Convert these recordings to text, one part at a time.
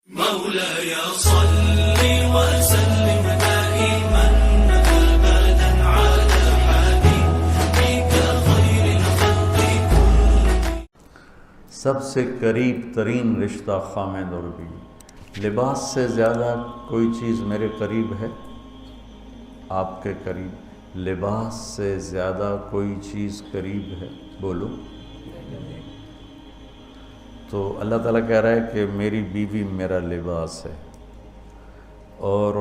مولاي صل وسلم دائما ابدا على حبيبك خير الخلق كلهم. سب سے قریب ترین رشتہ خامد اور بیوی. لباس سے زیادہ کوئی چیز میرے قریب ہے؟ آپ کے قریب لباس سے زیادہ کوئی چیز قریب ہے؟ بولو. تو اللہ تعالیٰ کہہ رہا ہے کہ میری بیوی میرا لباس ہے، اور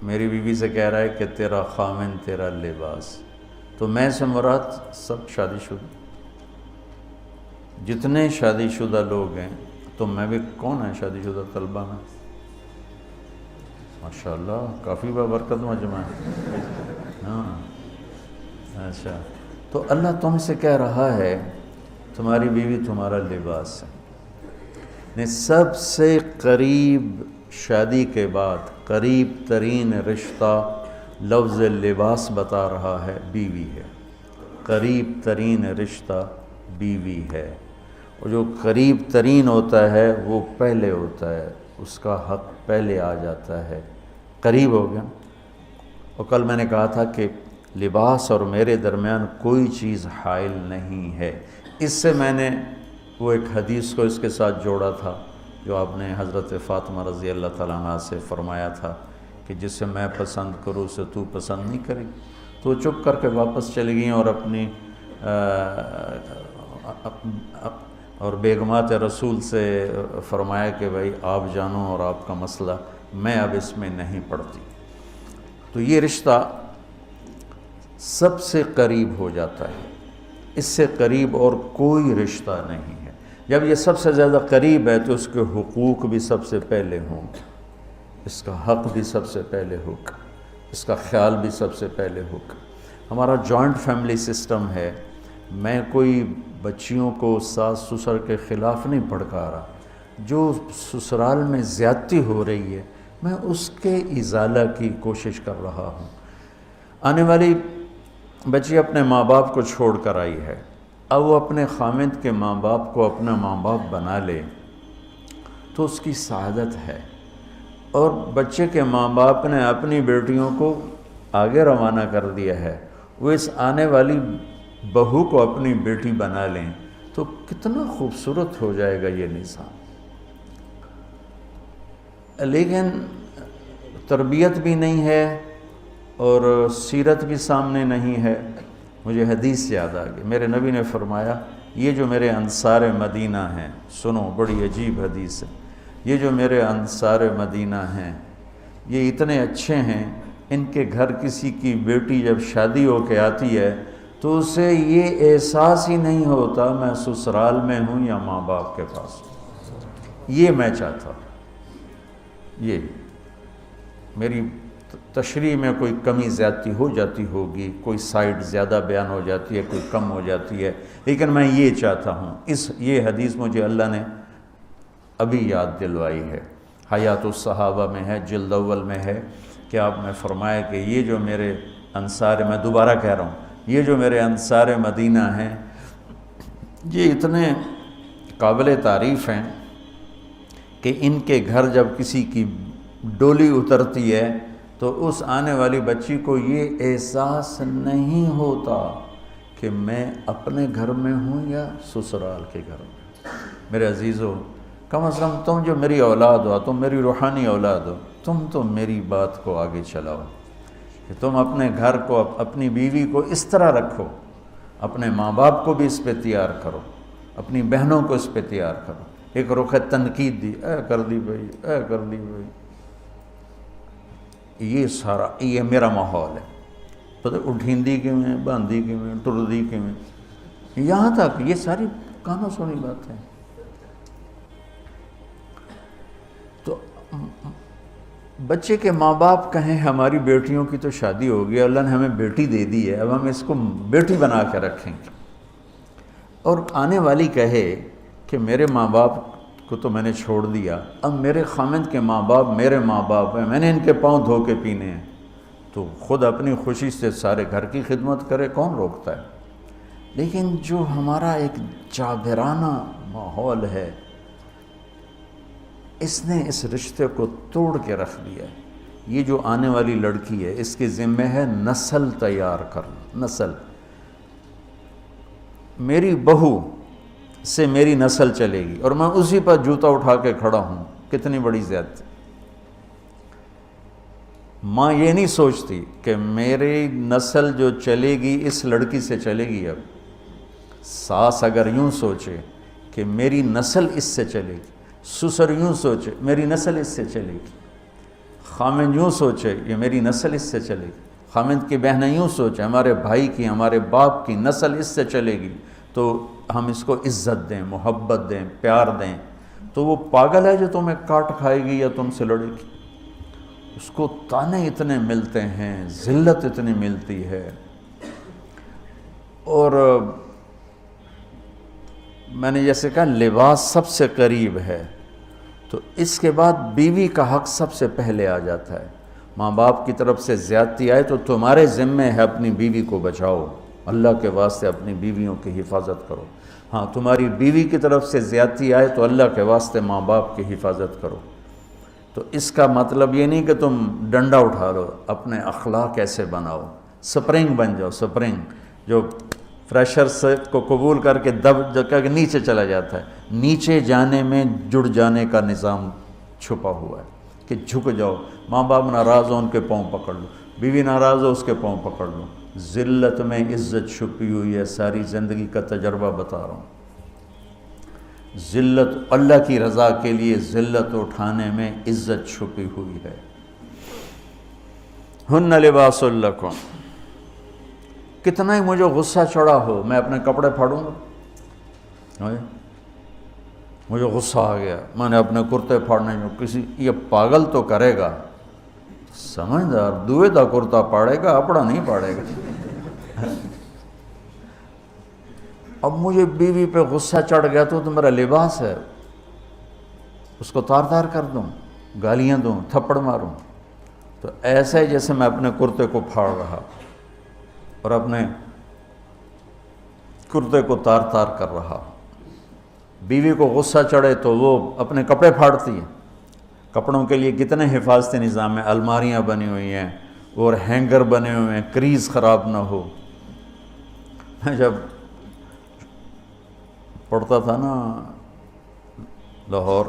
میری بیوی سے کہہ رہا ہے کہ تیرا خامن تیرا لباس. تو میں سے مراد سب شادی شدہ، جتنے شادی شدہ لوگ ہیں. تو میں بھی کون ہے شادی شدہ طلبہ میں؟ ماشاءاللہ کافی بابرکت مجمع ہے. ہاں اچھا، تو اللہ تم سے کہہ رہا ہے تمہاری بیوی تمہارا لباس ہے. سب سے قریب شادی کے بعد قریب ترین رشتہ لفظ لباس بتا رہا ہے بیوی ہے. قریب ترین رشتہ بیوی ہے، اور جو قریب ترین ہوتا ہے وہ پہلے ہوتا ہے، اس کا حق پہلے آ جاتا ہے. قریب ہو گیا. اور کل میں نے کہا تھا کہ لباس اور میرے درمیان کوئی چیز حائل نہیں ہے. اس سے میں نے وہ ایک حدیث کو اس کے ساتھ جوڑا تھا جو آپ نے حضرت فاطمہ رضی اللہ تعالیٰ عنہ سے فرمایا تھا کہ جسے میں پسند کروں اسے تو پسند نہیں کرے. تو چپ کر کے واپس چلی گئیں اور اپنی اور بیگمات رسول سے فرمایا کہ بھائی آپ جانو اور آپ کا مسئلہ، میں اب اس میں نہیں پڑتی. تو یہ رشتہ سب سے قریب ہو جاتا ہے، اس سے قریب اور کوئی رشتہ نہیں ہے. جب یہ سب سے زیادہ قریب ہے تو اس کے حقوق بھی سب سے پہلے ہوں گے، اس کا حق بھی سب سے پہلے ہوگا، اس کا خیال بھی سب سے پہلے ہوگا. ہمارا جوائنٹ فیملی سسٹم ہے. میں کوئی بچیوں کو ساس سسر کے خلاف نہیں بھڑکا رہا. جو سسرال میں زیادتی ہو رہی ہے میں اس کے ازالہ کی کوشش کر رہا ہوں. آنے والی بچی اپنے ماں باپ کو چھوڑ کر آئی ہے، اب وہ اپنے خامد کے ماں باپ کو اپنا ماں باپ بنا لے تو اس کی سعادت ہے. اور بچے کے ماں باپ نے اپنی بیٹیوں کو آگے روانہ کر دیا ہے، وہ اس آنے والی بہو کو اپنی بیٹی بنا لیں تو کتنا خوبصورت ہو جائے گا یہ نظام. لیکن تربیت بھی نہیں ہے اور سیرت بھی سامنے نہیں ہے. مجھے حدیث یاد آ گئی. میرے نبی نے فرمایا یہ جو میرے انصار مدینہ ہیں، سنو بڑی عجیب حدیث ہے، یہ جو میرے انصار مدینہ ہیں یہ اتنے اچھے ہیں، ان کے گھر کسی کی بیٹی جب شادی ہو کے آتی ہے تو اسے یہ احساس ہی نہیں ہوتا میں سسرال میں ہوں یا ماں باپ کے پاس ہوں. یہ میں چاہتا ہوں. یہ میری تشریح میں کوئی کمی زیادتی ہو جاتی ہوگی، کوئی سائڈ زیادہ بیان ہو جاتی ہے، کوئی کم ہو جاتی ہے، لیکن میں یہ چاہتا ہوں. یہ حدیث مجھے اللہ نے ابھی یاد دلوائی ہے، حیات الصحابہ میں ہے، جلد اول میں ہے کہ آپ نے فرمایا کہ یہ جو میرے انصار، میں دوبارہ کہہ رہا ہوں، یہ جو میرے انصار مدینہ ہیں یہ اتنے قابل تعریف ہیں کہ ان کے گھر جب کسی کی ڈولی اترتی ہے تو اس آنے والی بچی کو یہ احساس نہیں ہوتا کہ میں اپنے گھر میں ہوں یا سسرال کے گھر میں. میرے عزیزو، کم از کم تم جو میری اولاد ہو، تم میری روحانی اولاد ہو، تم تو میری بات کو آگے چلاؤ کہ تم اپنے گھر کو، اپنی بیوی کو اس طرح رکھو، اپنے ماں باپ کو بھی اس پہ تیار کرو، اپنی بہنوں کو اس پہ تیار کرو. ایک رخ تنقید دی، اے کر دی بھائی، اے کر دی بھائی. یہ سارا یہ میرا ماحول ہے. پتہ اٹھیندی کے میں، باندھی کے میں، ٹردی کے میں، یہاں تک یہ ساری کانوں سنی بات ہے. تو بچے کے ماں باپ کہیں ہماری بیٹیوں کی تو شادی ہو گئی، اللہ نے ہمیں بیٹی دے دی ہے، اب ہم اس کو بیٹی بنا کے رکھیں گے. اور آنے والی کہے کہ میرے ماں باپ کو تو میں نے چھوڑ دیا، اب میرے خامد کے ماں باپ میرے ماں باپ ہیں، میں نے ان کے پاؤں دھو کے پینے ہیں، تو خود اپنی خوشی سے سارے گھر کی خدمت کرے، کون روکتا ہے. لیکن جو ہمارا ایک جابرانہ ماحول ہے، اس نے اس رشتے کو توڑ کے رکھ دیا ہے۔ یہ جو آنے والی لڑکی ہے اس کے ذمہ ہے نسل تیار کرنا، نسل۔ میری بہو سے میری نسل چلے گی اور میں اسی پر جوتا اٹھا کے کھڑا ہوں، کتنی بڑی زیادتی۔ ماں یہ نہیں سوچتی کہ میری نسل جو چلے گی اس لڑکی سے چلے گی۔ اب ساس اگر یوں سوچے کہ میری نسل اس سے چلے گی، سسر یوں سوچے میری نسل اس سے چلے گی، خامند یوں سوچے یہ میری نسل اس سے چلے گی، خامند کی بہنیں یوں سوچے ہمارے بھائی کی، ہمارے باپ کی نسل اس سے چلے گی، تو ہم اس کو عزت دیں، محبت دیں، پیار دیں، تو وہ پاگل ہے جو تمہیں کاٹ کھائے گی یا تم سے لڑے گی۔ اس کو تانے اتنے ملتے ہیں، ذلت اتنی ملتی ہے۔ اور میں نے جیسے کہا لباس سب سے قریب ہے، تو اس کے بعد بیوی کا حق سب سے پہلے آ جاتا ہے۔ ماں باپ کی طرف سے زیادتی آئے تو تمہارے ذمہ ہے اپنی بیوی کو بچاؤ، اللہ کے واسطے اپنی بیویوں کی حفاظت کرو۔ ہاں تمہاری بیوی کی طرف سے زیادتی آئے تو اللہ کے واسطے ماں باپ کی حفاظت کرو۔ تو اس کا مطلب یہ نہیں کہ تم ڈنڈا اٹھا لو، اپنے اخلاق ایسے بناؤ، سپرنگ بن جاؤ، سپرنگ جو فریشرز کو قبول کر کے دب کر کے نیچے چلا جاتا ہے۔ نیچے جانے میں جڑ جانے کا نظام چھپا ہوا ہے کہ جھک جاؤ، ماں باپ ناراض ہو ان کے پاؤں پکڑ لو، بیوی ناراض ہو اس کے پاؤں پکڑ لو۔ ذلت میں عزت چھپی ہوئی ہے، ساری زندگی کا تجربہ بتا رہا ہوں۔ ذلت اللہ کی رضا کے لیے ذلت اٹھانے میں عزت چھپی ہوئی ہے۔ ہن لباس لکم، کتنا ہی مجھے غصہ چڑھا ہو میں اپنے کپڑے پھاڑوں گا، مجھے غصہ آ گیا میں نے اپنے کرتے پھاڑنے میں، کسی یہ پاگل تو کرے گا، سمجھدار دوئے دا کرتا پاڑے گا، اپنا نہیں پاڑے گا۔ اب مجھے بیوی پہ غصہ چڑھ گیا تو میرا لباس ہے، اس کو تار تار کر دوں، گالیاں دوں، تھپڑ ماروں، تو ایسے جیسے میں اپنے کرتے کو پھاڑ رہا اور اپنے کرتے کو تار تار کر رہا۔ بیوی کو غصہ چڑھے تو وہ اپنے کپڑے پھاڑتی ہے۔ کپڑوں کے لیے کتنے حفاظتی نظام ہیں، الماریاں بنی ہوئی ہیں اور ہینگر بنے ہوئے ہیں، کریز خراب نہ ہو۔ میں جب پڑھتا تھا نا لاہور،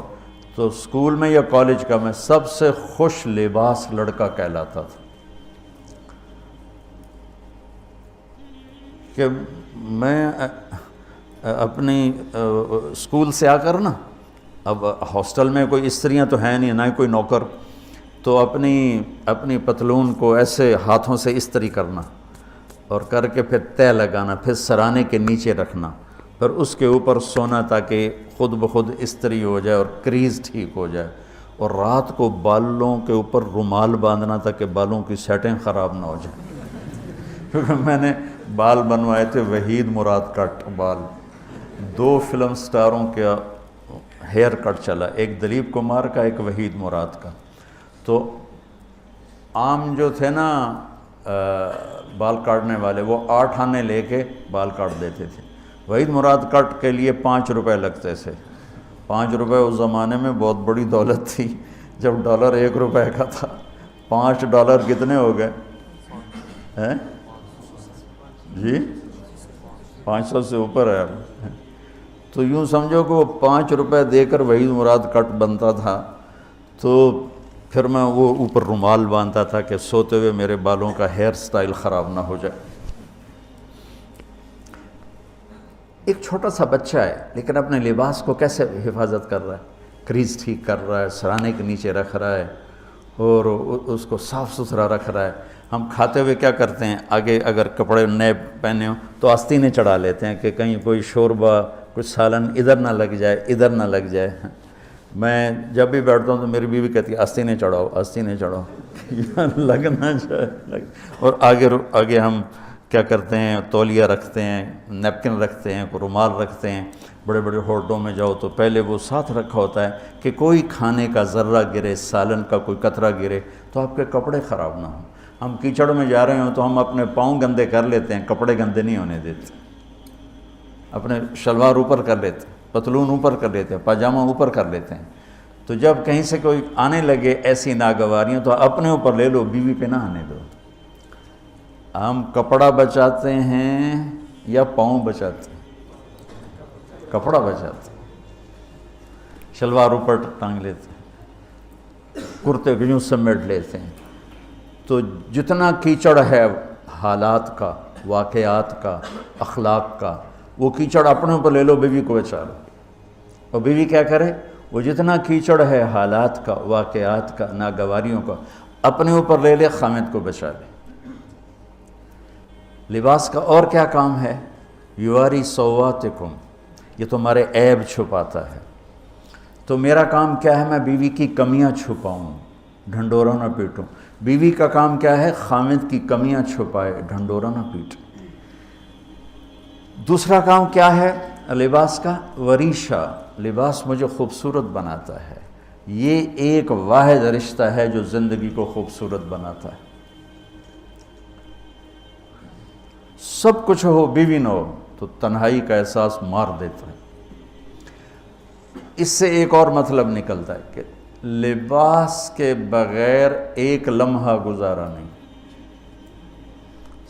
تو اسکول میں یا کالج کا میں سب سے خوش لباس لڑکا کہلاتا تھا، کہ میں اپنی اسکول سے آ کر نا، اب ہاسٹل میں کوئی استریاں تو ہیں نہیں، نہ ہی کوئی نوکر، تو اپنی پتلون کو ایسے ہاتھوں سے استری کرنا اور کر کے پھر تہ لگانا، پھر سرانے کے نیچے رکھنا، پھر اس کے اوپر سونا تاکہ خود بخود استری ہو جائے اور کریز ٹھیک ہو جائے، اور رات کو بالوں کے اوپر رومال باندھنا تاکہ بالوں کی سیٹنگ خراب نہ ہو جائے۔ کیونکہ میں نے بال بنوائے تھے وحید مراد کٹ بال، 2 فلم سٹاروں کا ہیئر کٹ چلا، ایک دلیپ کمار کا، ایک وحید مراد کا۔ تو عام جو تھے نا بال کاٹنے والے، وہ 8 آنے لے کے بال کاٹ دیتے تھے۔ وحید مراد کٹ کے لیے 5 روپے لگتے تھے۔ 5 روپے اس زمانے میں بہت بڑی دولت تھی، جب ڈالر 1 روپے کا تھا۔ 5 ڈالر کتنے ہو گئے ہیں جی؟ 500 سے اوپر ہے۔ تو یوں سمجھو کہ وہ 5 روپے دے کر وحید مراد کٹ بنتا تھا، تو پھر میں وہ اوپر رومال باندھتا تھا کہ سوتے ہوئے میرے بالوں کا ہیئر سٹائل خراب نہ ہو جائے۔ ایک چھوٹا سا بچہ ہے لیکن اپنے لباس کو کیسے حفاظت کر رہا ہے، کریز ٹھیک کر رہا ہے، سرانے کے نیچے رکھ رہا ہے اور اس کو صاف ستھرا رکھ رہا ہے۔ ہم کھاتے ہوئے کیا کرتے ہیں، آگے اگر کپڑے نئے پہنے ہوں تو آستینیں چڑھا لیتے ہیں کہ کہیں کوئی شوربہ، کچھ سالن ادھر نہ لگ جائے، ادھر نہ لگ جائے۔ میں جب بھی بیٹھتا ہوں تو میری بیوی کہتی ہے آستینیں چڑھاؤ، آستینیں چڑھاؤ، لگ نہ جائے۔ اور آگے ہم کیا کرتے ہیں، تولیہ رکھتے ہیں، نیپکن رکھتے ہیں، رومال رکھتے ہیں۔ بڑے بڑے ہوٹلوں میں جاؤ تو پہلے وہ ساتھ رکھا ہوتا ہے کہ کوئی کھانے کا ذرہ گرے، سالن کا کوئی قطرہ گرے تو آپ کے کپڑے خراب نہ ہوں۔ ہم کیچڑ میں جا رہے ہوں تو ہم اپنے پاؤں گندے کر لیتے ہیں، کپڑے گندے نہیں ہونے دیتے۔ اپنے شلوار اوپر کر لیتے ہیں، پتلون اوپر کر لیتے ہیں، پاجامہ اوپر کر لیتے ہیں، تو جب کہیں سے کوئی آنے لگے ایسی ناگواریاں تو اپنے اوپر لے لو، بیوی پہ نہ آنے دو۔ ہم کپڑا بچاتے ہیں یا پاؤں بچاتے ہیں؟ کپڑا بچاتے ہیں، شلوار اوپر ٹانگ لیتے ہیں، کرتے کو یوں سمیٹ لیتے ہیں۔ تو جتنا کیچڑ ہے حالات کا، واقعات کا، اخلاق کا، وہ کیچڑ اپنے اوپر لے لو، بیوی کو بچا لو۔ اور بیوی کیا کرے؟ وہ جتنا کیچڑ ہے حالات کا، واقعات کا، ناگواریوں کا، اپنے اوپر لے لے، خامد کو بچا لے۔ لباس کا اور کیا کام ہے؟ یواری سواتکم، یہ تمہارے عیب چھپاتا ہے۔ تو میرا کام کیا ہے؟ میں بیوی کی کمیاں چھپاؤں، ڈھنڈورا نہ پیٹوں۔ بیوی کا کام کیا ہے؟ خامد کی کمیاں چھپائے، ڈھنڈورا نہ پیٹے۔ دوسرا کام کیا ہے لباس کا؟ وریشہ، لباس مجھے خوبصورت بناتا ہے۔ یہ ایک واحد رشتہ ہے جو زندگی کو خوبصورت بناتا ہے۔ سب کچھ ہو، بیوی نہ ہو تو تنہائی کا احساس مار دیتا ہے۔ اس سے ایک اور مطلب نکلتا ہے کہ لباس کے بغیر ایک لمحہ گزارا نہیں۔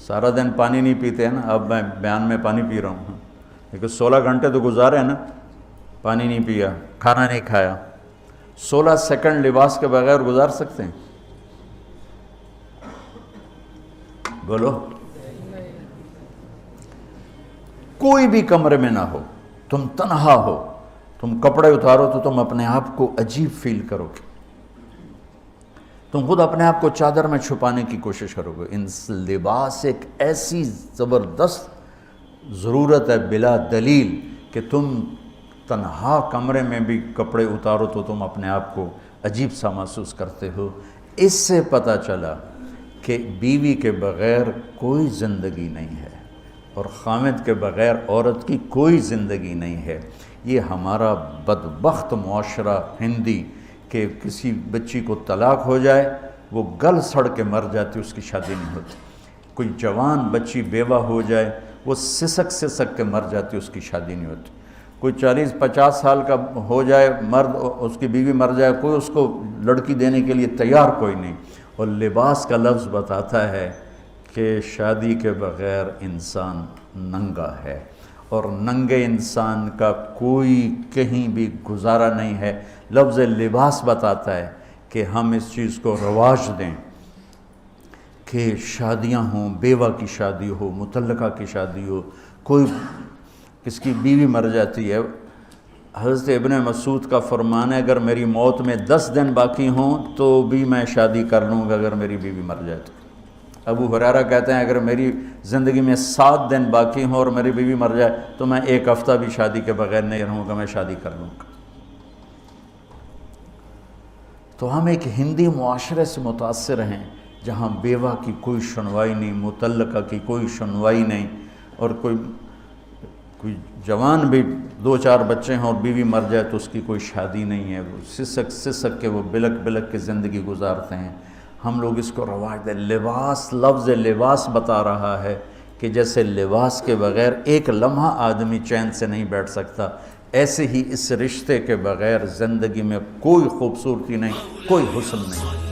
سارا دن پانی نہیں پیتے ہیں نا، اب میں بیان میں پانی پی رہا ہوں، لیکن 16 گھنٹے تو گزارے ہیں نا، پانی نہیں پیا، کھانا نہیں کھایا۔ 16 سیکنڈ لباس کے بغیر گزار سکتے ہیں؟ بولو۔ کوئی بھی کمرے میں نہ ہو، تم تنہا ہو، تم کپڑے اتارو تو تم اپنے آپ کو عجیب فیل کرو گے، تم خود اپنے آپ کو چادر میں چھپانے کی کوشش کرو گے۔ ان لباس ایک ایسی زبردست ضرورت ہے بلا دلیل کہ تم تنہا کمرے میں بھی کپڑے اتارو تو تم اپنے آپ کو عجیب سا محسوس کرتے ہو۔ اس سے پتہ چلا کہ بیوی کے بغیر کوئی زندگی نہیں ہے اور خامد کے بغیر عورت کی کوئی زندگی نہیں ہے۔ یہ ہمارا بدبخت معاشرہ ہندی کہ کسی بچی کو طلاق ہو جائے وہ گل سڑ کے مر جاتی، اس کی شادی نہیں ہوتی۔ کوئی جوان بچی بیوہ ہو جائے وہ سسک کے مر جاتی، اس کی شادی نہیں ہوتی۔ کوئی 40-50 سال کا ہو جائے مرد، اس کی بیوی مر جائے، کوئی اس کو لڑکی دینے کے لیے تیار کوئی نہیں۔ اور لباس کا لفظ بتاتا ہے کہ شادی کے بغیر انسان ننگا ہے، اور ننگے انسان کا کوئی کہیں بھی گزارا نہیں ہے۔ لفظ لباس بتاتا ہے کہ ہم اس چیز کو رواج دیں کہ شادیاں ہوں، بیوہ کی شادی ہو، مطلقہ کی شادی ہو، کوئی کس کی بیوی مر جاتی ہے۔ حضرت ابن مسعود کا فرمان ہے اگر میری موت میں 10 دن باقی ہوں تو بھی میں شادی کر لوں گا اگر میری بیوی مر جائے تو۔ ابو ہریرہ کہتے ہیں اگر میری زندگی میں 7 دن باقی ہوں اور میری بیوی مر جائے تو میں 1 ہفتہ بھی شادی کے بغیر نہیں رہوں گا، میں شادی کر لوں گا۔ تو ہم ایک ہندی معاشرے سے متاثر ہیں جہاں بیوہ کی کوئی سنوائی نہیں، مطلقہ کی کوئی سنوائی نہیں، اور کوئی جوان بھی 2-4 بچے ہیں اور بیوی مر جائے تو اس کی کوئی شادی نہیں ہے، وہ سسک کے وہ بلک کے زندگی گزارتے ہیں۔ ہم لوگ اس کو رواج دیں۔ لباس، لفظ لباس بتا رہا ہے کہ جیسے لباس کے بغیر ایک لمحہ آدمی چین سے نہیں بیٹھ سکتا، ایسے ہی اس رشتے کے بغیر زندگی میں کوئی خوبصورتی نہیں، کوئی حسن نہیں۔